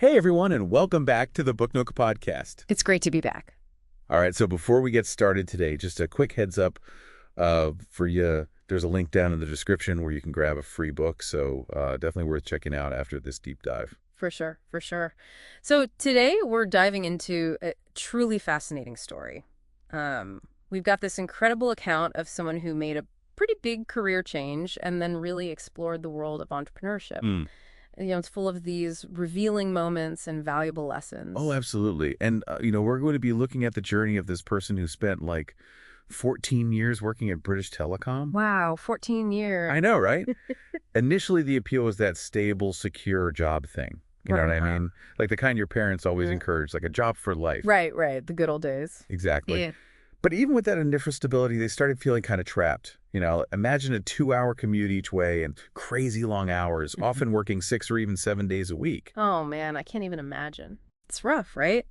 Hey everyone, and welcome back to the Book Nook podcast. It's great to be back. All right, so before we get started today, just a quick heads up for you. There's a link down in the description where you can grab a free book, so definitely worth checking out after this deep dive. For sure, for sure. So today we're diving into a truly fascinating story. We've got this incredible account of someone who made a pretty big career change and then really explored the world of entrepreneurship. It's full of these revealing moments and valuable lessons. Oh, absolutely. And, we're going to be looking at the journey of this person who spent like 14 years working at British Telecom. Wow, 14 years. I know, right? Initially, the appeal was that stable, secure job thing. You know what I mean? Like the kind your parents always encourage, like a job for life. Right. The good old days. Exactly. Yeah. But even with that initial stability, they started feeling kind of trapped. Imagine a 2-hour commute each way and crazy long hours, often working 6 or even 7 days a week. Oh, man, I can't even imagine. It's rough, right?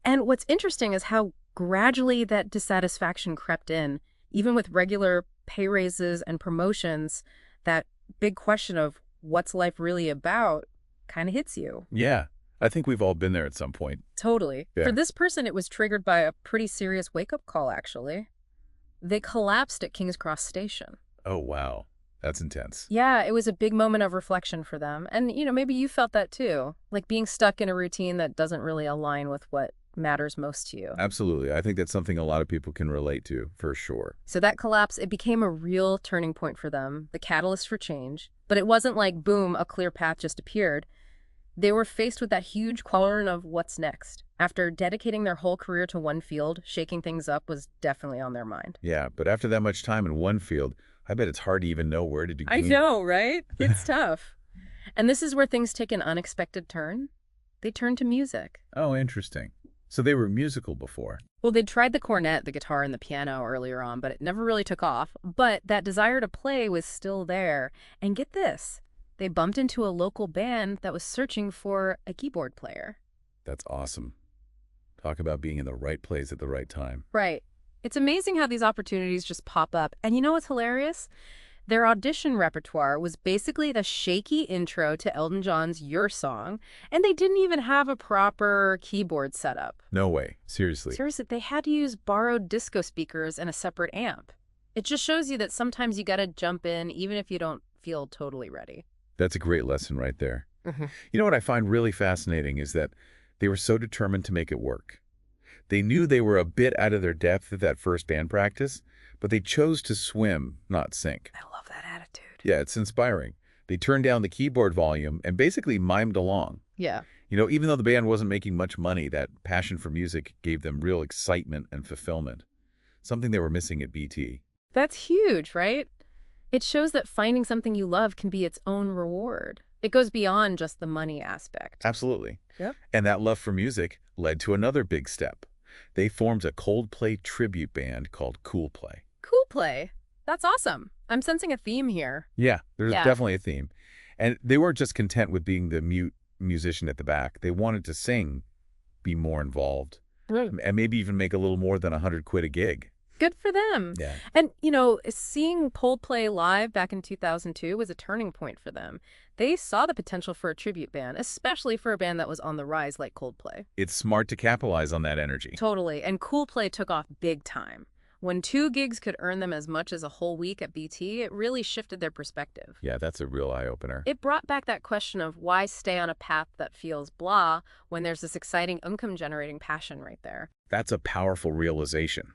And what's interesting is how gradually that dissatisfaction crept in, even with regular pay raises and promotions. That big question of what's life really about kind of hits you. Yeah, I think we've all been there at some point. Totally. Yeah. For this person, it was triggered by a pretty serious wake-up call, actually. They collapsed at King's Cross Station. Oh, wow. That's intense. Yeah, it was a big moment of reflection for them. And, maybe you felt that too, like being stuck in a routine that doesn't really align with what matters most to you. Absolutely. I think that's something a lot of people can relate to, for sure. So that collapse, it became a real turning point for them, the catalyst for change. But it wasn't like, boom, a clear path just appeared. They were faced with that huge question of what's next. After dedicating their whole career to one field, shaking things up was definitely on their mind. Yeah, but after that much time in one field, I bet it's hard to even know where to begin. I know, right? It's tough. And this is where things take an unexpected turn. They turn to music. Oh, interesting. So they were musical before. Well, they'd tried the cornet, the guitar, and the piano earlier on, but it never really took off. But that desire to play was still there. And get this. They bumped into a local band that was searching for a keyboard player. That's awesome. Talk about being in the right place at the right time. Right. It's amazing how these opportunities just pop up. And you know what's hilarious? Their audition repertoire was basically the shaky intro to Elton John's Your Song, and they didn't even have a proper keyboard setup. No way. Seriously. Seriously, they had to use borrowed disco speakers and a separate amp. It just shows you that sometimes you gotta jump in even if you don't feel totally ready. That's a great lesson right there. You know what I find really fascinating is that they were so determined to make it work. They knew they were a bit out of their depth at that first band practice, but they chose to swim, not sink. I love that attitude. Yeah, it's inspiring. They turned down the keyboard volume and basically mimed along. Yeah. Even though the band wasn't making much money, that passion for music gave them real excitement and fulfillment, something they were missing at BT. That's huge, right? It shows that finding something you love can be its own reward. It goes beyond just the money aspect. Absolutely. Yep. And that love for music led to another big step. They formed a Coldplay tribute band called Coolplay. Coolplay. That's awesome. I'm sensing a theme here. Yeah, there's definitely a theme. And they weren't just content with being the mute musician at the back. They wanted to sing, be more involved, and maybe even make a little more than £100 a gig. Good for them. Yeah. And, seeing Coldplay live back in 2002 was a turning point for them. They saw the potential for a tribute band, especially for a band that was on the rise like Coldplay. It's smart to capitalize on that energy. Totally. And Coolplay took off big time. When 2 gigs could earn them as much as a whole week at BT, it really shifted their perspective. Yeah, that's a real eye-opener. It brought back that question of why stay on a path that feels blah when there's this exciting income-generating passion right there. That's a powerful realization.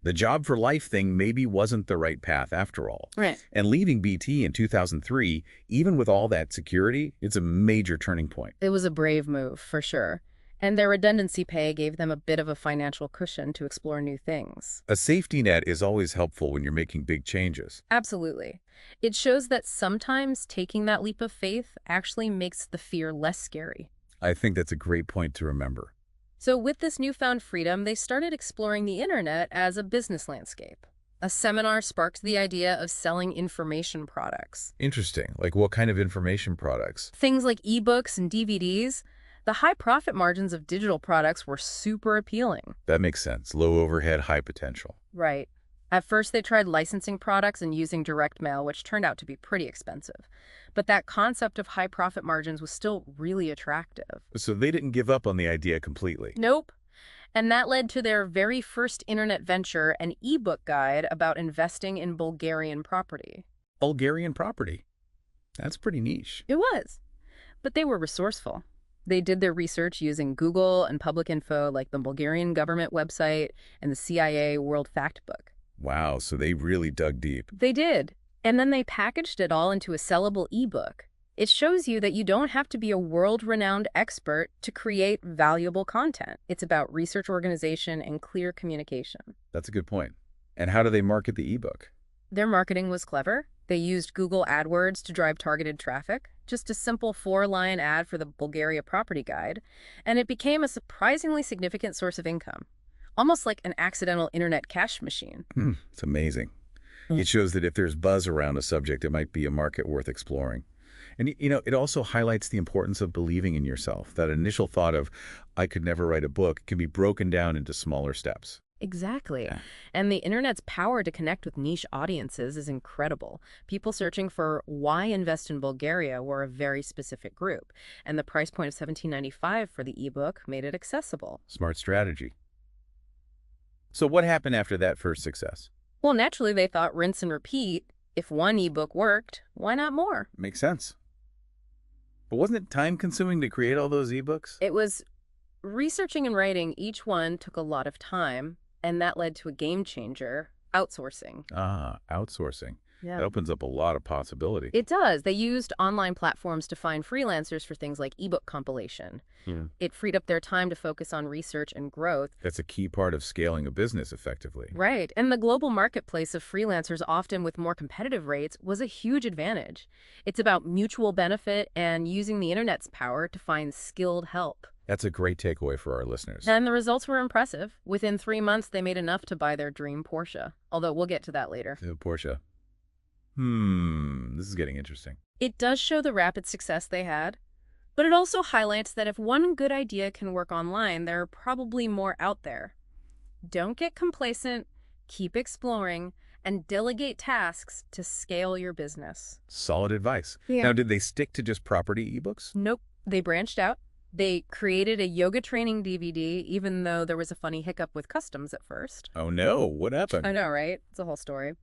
The job for life thing maybe wasn't the right path after all. Right. And leaving BT in 2003, even with all that security, it's a major turning point. It was a brave move, for sure. And their redundancy pay gave them a bit of a financial cushion to explore new things. A safety net is always helpful when you're making big changes. Absolutely. It shows that sometimes taking that leap of faith actually makes the fear less scary. I think that's a great point to remember. So with this newfound freedom, they started exploring the internet as a business landscape. A seminar sparked the idea of selling information products. Interesting. Like what kind of information products? Things like ebooks and DVDs. The high profit margins of digital products were super appealing. That makes sense. Low overhead, high potential. Right. At first, they tried licensing products and using direct mail, which turned out to be pretty expensive. But that concept of high profit margins was still really attractive. So they didn't give up on the idea completely. Nope. And that led to their very first internet venture, an ebook guide about investing in Bulgarian property. Bulgarian property. That's pretty niche. It was. But they were resourceful. They did their research using Google and public info like the Bulgarian government website and the CIA World Factbook. Wow, so they really dug deep. They did. And then they packaged it all into a sellable ebook. It shows you that you don't have to be a world-renowned expert to create valuable content. It's about research organization and clear communication. That's a good point. And how do they market the ebook? Their marketing was clever. They used Google AdWords to drive targeted traffic, just a simple 4-line ad for the Bulgaria property guide, and it became a surprisingly significant source of income, almost like an accidental internet cash machine. It's amazing. It shows that if there's buzz around a subject, it might be a market worth exploring. And, it also highlights the importance of believing in yourself. That initial thought of, I could never write a book, can be broken down into smaller steps. Exactly. Yeah. And the internet's power to connect with niche audiences is incredible. People searching for why invest in Bulgaria were a very specific group, and the price point of $17.95 for the ebook made it accessible. Smart strategy. So what happened after that first success? Well, naturally, they thought rinse and repeat. If one ebook worked, why not more? Makes sense. But wasn't it time-consuming to create all those ebooks? It was. Researching and writing each one took a lot of time, and that led to a game changer, outsourcing. Outsourcing. Yeah. That opens up a lot of possibility. It does. They used online platforms to find freelancers for things like ebook compilation. It freed up their time to focus on research and growth. That's a key part of scaling a business effectively. Right. And the global marketplace of freelancers, often with more competitive rates, was a huge advantage. It's about mutual benefit and using the internet's power to find skilled help. That's a great takeaway for our listeners. And the results were impressive. Within 3 months, they made enough to buy their dream Porsche. Although we'll get to that later. Porsche. This is getting interesting. It does show the rapid success they had, but it also highlights that if one good idea can work online, there are probably more out there. Don't get complacent, keep exploring, and delegate tasks to scale your business. Solid advice. Yeah. Now, did they stick to just property ebooks? Nope. They branched out. They created a yoga training DVD, even though there was a funny hiccup with customs at first. Oh no, what happened? I know, right? It's a whole story.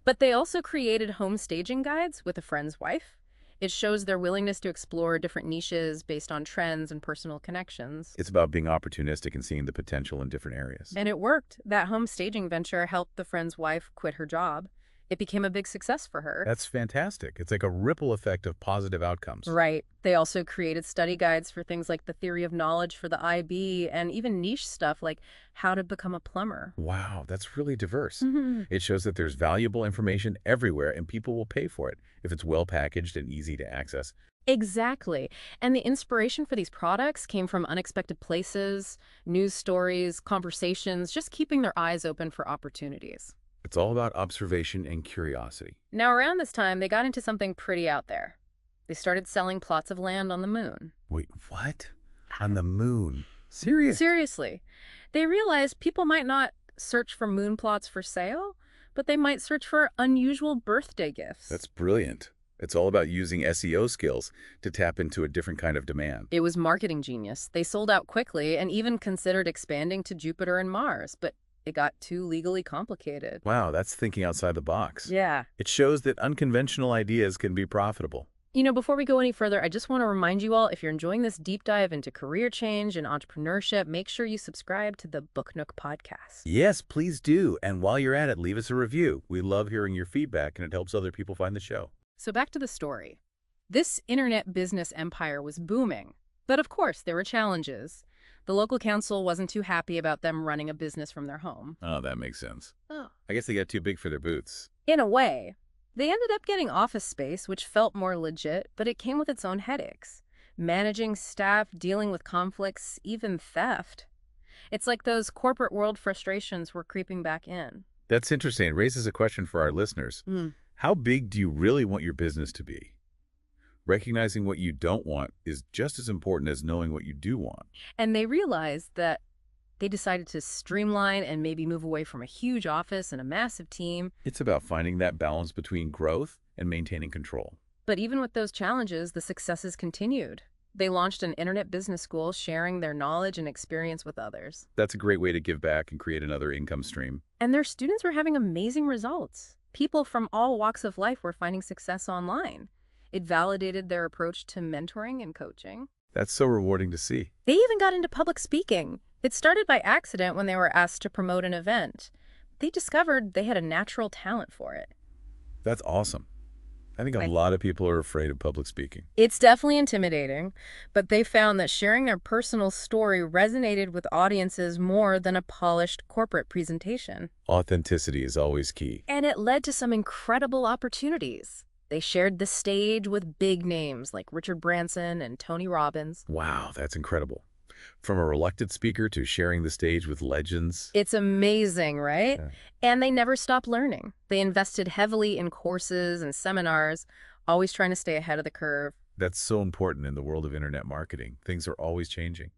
But they also created home staging guides with a friend's wife. It shows their willingness to explore different niches based on trends and personal connections. It's about being opportunistic and seeing the potential in different areas. And it worked. That home staging venture helped the friend's wife quit her job. It became a big success for her. That's fantastic. It's like a ripple effect of positive outcomes. Right. They also created study guides for things like the theory of knowledge for the IB and even niche stuff like how to become a plumber. Wow, that's really diverse. It shows that there's valuable information everywhere and people will pay for it if it's well packaged and easy to access. Exactly. And the inspiration for these products came from unexpected places, news stories, conversations, just keeping their eyes open for opportunities. It's all about observation and curiosity. Now, around this time, they got into something pretty out there. They started selling plots of land on the moon. Wait, what? On the moon? Seriously? They realized people might not search for moon plots for sale, but they might search for unusual birthday gifts. That's brilliant. It's all about using SEO skills to tap into a different kind of demand. It was marketing genius. They sold out quickly and even considered expanding to Jupiter and Mars, but it got too legally complicated. Wow, that's thinking outside the box. Yeah. It shows that unconventional ideas can be profitable. Before we go any further, I just want to remind you all, if you're enjoying this deep dive into career change and entrepreneurship, make sure you subscribe to the Book Nook podcast. Yes, please do. And while you're at it, leave us a review. We love hearing your feedback, and it helps other people find the show. So back to the story. This internet business empire was booming. But of course, there were challenges. The local council wasn't too happy about them running a business from their home. Oh, that makes sense. Oh. I guess they got too big for their boots. In a way. They ended up getting office space, which felt more legit, but it came with its own headaches. Managing staff, dealing with conflicts, even theft. It's like those corporate world frustrations were creeping back in. That's interesting. It raises a question for our listeners. How big do you really want your business to be? Recognizing what you don't want is just as important as knowing what you do want. And they realized that they decided to streamline and maybe move away from a huge office and a massive team. It's about finding that balance between growth and maintaining control. But even with those challenges, the successes continued. They launched an internet business school, sharing their knowledge and experience with others. That's a great way to give back and create another income stream. And their students were having amazing results. People from all walks of life were finding success online. It validated their approach to mentoring and coaching. That's so rewarding to see. They even got into public speaking. It started by accident when they were asked to promote an event. They discovered they had a natural talent for it. That's awesome. I think a lot of people are afraid of public speaking. It's definitely intimidating, but they found that sharing their personal story resonated with audiences more than a polished corporate presentation. Authenticity is always key. And it led to some incredible opportunities. They shared the stage with big names like Richard Branson and Tony Robbins. Wow, that's incredible. From a reluctant speaker to sharing the stage with legends. It's amazing, right? Yeah. And they never stopped learning. They invested heavily in courses and seminars, always trying to stay ahead of the curve. That's so important in the world of internet marketing. Things are always changing.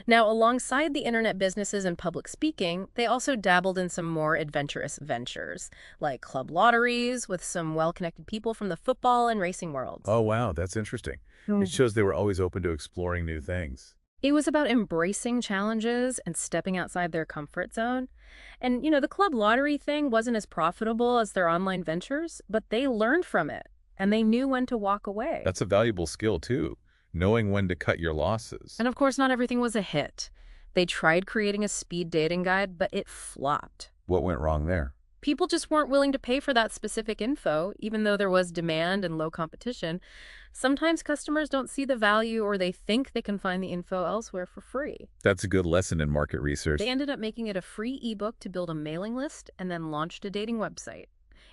Now, alongside the internet businesses and public speaking, they also dabbled in some more adventurous ventures, like club lotteries with some well-connected people from the football and racing worlds. Oh, wow, that's interesting. It shows they were always open to exploring new things. It was about embracing challenges and stepping outside their comfort zone. And, the club lottery thing wasn't as profitable as their online ventures, but they learned from it, and they knew when to walk away. That's a valuable skill, too, knowing when to cut your losses. And of course, not everything was a hit. They tried creating a speed dating guide, but it flopped. What went wrong there? People just weren't willing to pay for that specific info, even though there was demand and low competition. Sometimes customers don't see the value, or they think they can find the info elsewhere for free. That's a good lesson in market research. They ended up making it a free ebook to build a mailing list and then launched a dating website.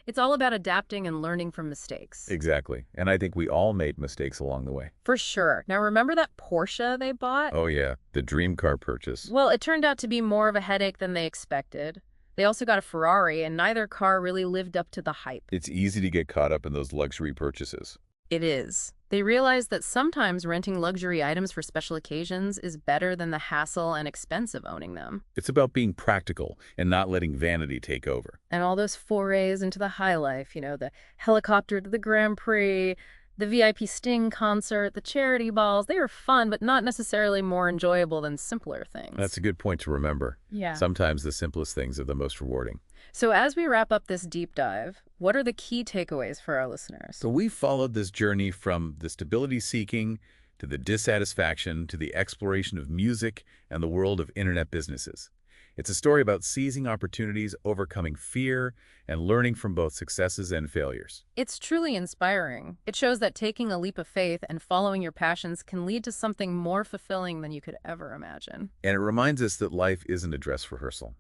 It's all about adapting and learning from mistakes. Exactly. And I think we all made mistakes along the way. For sure. Now, remember that Porsche they bought? Oh, yeah. The dream car purchase. Well, it turned out to be more of a headache than they expected. They also got a Ferrari, and neither car really lived up to the hype. It's easy to get caught up in those luxury purchases. It is. They realized that sometimes renting luxury items for special occasions is better than the hassle and expense of owning them. It's about being practical and not letting vanity take over. And all those forays into the high life, the helicopter to the Grand Prix, the VIP Sting concert, the charity balls, they were fun, but not necessarily more enjoyable than simpler things. That's a good point to remember. Yeah. Sometimes the simplest things are the most rewarding. So as we wrap up this deep dive, what are the key takeaways for our listeners? So we followed this journey from the stability seeking to the dissatisfaction to the exploration of music and the world of internet businesses. It's a story about seizing opportunities, overcoming fear, and learning from both successes and failures. It's truly inspiring. It shows that taking a leap of faith and following your passions can lead to something more fulfilling than you could ever imagine. And it reminds us that life isn't a dress rehearsal.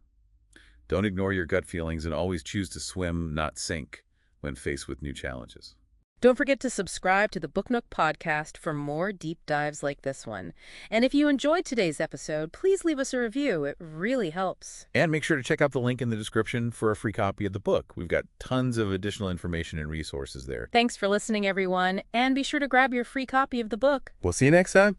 Don't ignore your gut feelings and always choose to swim, not sink, when faced with new challenges. Don't forget to subscribe to the Book Nook podcast for more deep dives like this one. And if you enjoyed today's episode, please leave us a review. It really helps. And make sure to check out the link in the description for a free copy of the book. We've got tons of additional information and resources there. Thanks for listening, everyone, and be sure to grab your free copy of the book. We'll see you next time.